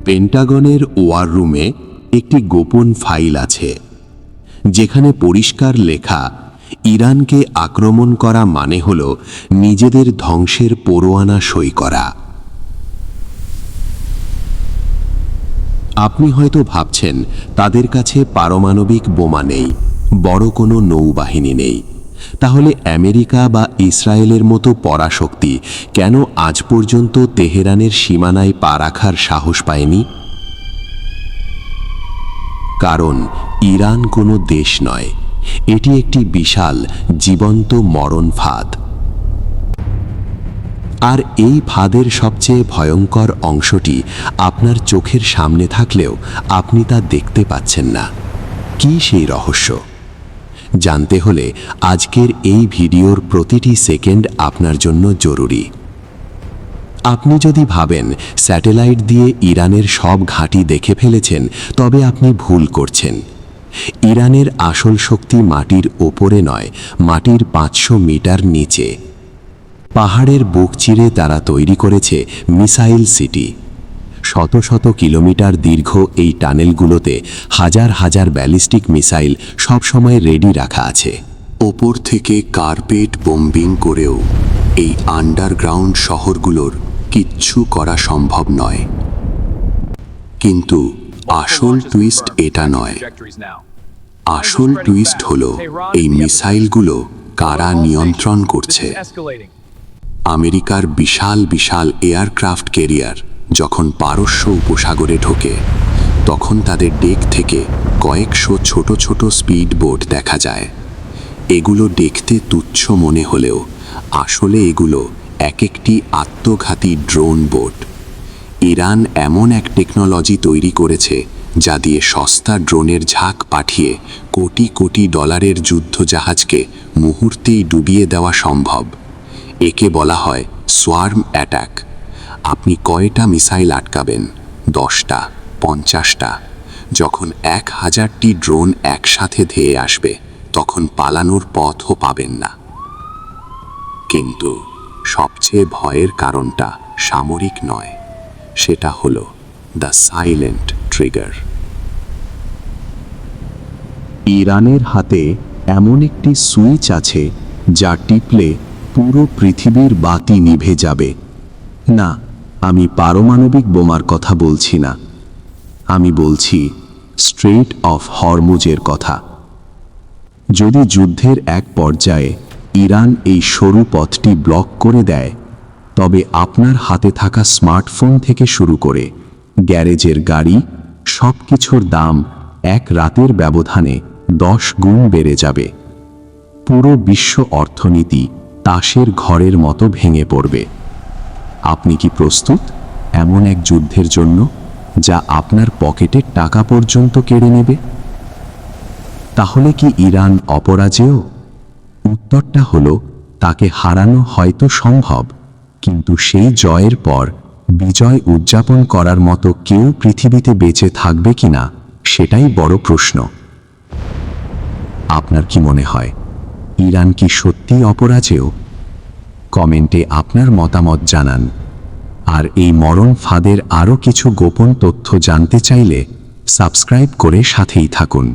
পেন্টাগনের war রুমে একটি গোপন ফাইল আছে, যেখানে পরিষ্কার লেখা, ইরানকে আক্রমণ করা মানে হল নিজেদের ধ্বংসের পরোয়ানা সই করা। আপনি হয়তো ভাবছেন তাদের কাছে পারমাণবিক বোমা নেই, বড় কোনো নৌবাহিনী নেই। তাহলে আমেরিকা বা ইসরায়েলের মতো পরাশক্তি কেন আজ পর্যন্ত তেহরানের সীমানায় পা রাখার সাহস পায়নি? কারণ ইরান কোনো দেশ নয়, এটি একটি বিশাল জীবন্ত মরণ ফাঁদ। আর এই ফাঁদের সবচেয়ে ভয়ঙ্কর অংশটি আপনার চোখের সামনে থাকলেও আপনি তা দেখতে পাচ্ছেন না। কি সেই রহস্য? জানতে হলে আজকের এই ভিডিওর প্রতিটি সেকেন্ড আপনার জন্য জরুরি। আপনি যদি ভাবেন স্যাটেলাইট দিয়ে ইরানের সব ঘাঁটি দেখে ফেলেছেন, তবে আপনি ভুল করছেন। ইরানের আসল শক্তি মাটির ওপরে নয়, মাটির 500 মিটার নিচে। পাহাড়ের বুক চিরে তারা তৈরি করেছে মিসাইল সিটি। শত শত কিলোমিটার দীর্ঘ এই টানেলগুলোতে হাজার হাজার ব্যালিস্টিক মিসাইল সবসময় রেডি রাখা আছে। ওপর থেকে কার্পেট বোম্বিং করেও এই আন্ডারগ্রাউন্ড শহরগুলোর কিচ্ছু করা সম্ভব নয়। কিন্তু আসল টুইস্ট এটা নয়। আসল টুইস্ট হলো এই মিসাইলগুলো কারা নিয়ন্ত্রণ করছে। আমেরিকার বিশাল বিশাল এয়ারক্রাফট ক্যারিয়ার যখন পারস্য উপসাগরে ঢোকে, তখন তাদের ডেক থেকে কয়েকশো ছোট ছোট স্পিড বোট দেখা যায়। এগুলো দেখতে তুচ্ছ মনে হলেও আসলে এগুলো এক একটি আত্মঘাতী ড্রোন বোট। ইরান এমন এক টেকনোলজি তৈরি করেছে যা দিয়ে সস্তা ড্রোনের ঝাঁক পাঠিয়ে কোটি কোটি ডলারের যুদ্ধজাহাজকে মুহূর্তেই ডুবিয়ে দেওয়া সম্ভব। একে বলা হয় সোয়ার্ম অ্যাটাক। আপনি কয়টা মিসাইল আটকাবেন? 10টা, 50টা? যখন 1000টি ড্রোন একসাথে ধেয়ে আসবে, তখন পালানোর পথও পাবেন না। কিন্তু সবচেয়ে ভয়ের কারণটা সামরিক নয়, সেটা হলো দ্য সাইলেন্ট ট্রিগার। ইরানের হাতে এমন একটি সুইচ আছে যা টিপলে পুরো পৃথিবীর বাতি নিভে যাবে। না, আমি পারমাণবিক বোমার কথা বলছি না, আমি বলছি স্ট্রেইট অফ হরমুজের কথা। যদি যুদ্ধের এক পর্যায়ে ইরান এই সরু পথটি ব্লক করে দেয়, তবে আপনার হাতে থাকা স্মার্টফোন থেকে শুরু করে গ্যারেজের গাড়ি, সব কিছুর দাম এক রাতের ব্যবধানে 10 গুণ বেড়ে যাবে। পুরো বিশ্ব অর্থনীতি তাসের ঘরের মতো ভেঙে পড়বে। আপনি কি প্রস্তুত এমন এক যুদ্ধের জন্য যা আপনার পকেটের টাকা পর্যন্ত কেড়ে নেবে? তাহলে কি ইরান অপরাজেয়? উত্তরটা হলো, তাকে হারানো হয়তো সম্ভব, কিন্তু সেই জয়ের পর বিজয় উদযাপন করার মতো কেউ পৃথিবীতে বেঁচে থাকবে কিনা, সেটাই বড় প্রশ্ন। আপনার কি মনে হয়, ইরান কি সত্যিই অপরাজেয়? কমেন্টে আপনার মতামত জানান। আর এই মরণ ফাঁদের আরও কিছু গোপন তথ্য জানতে চাইলে সাবস্ক্রাইব করে সাথেই থাকুন।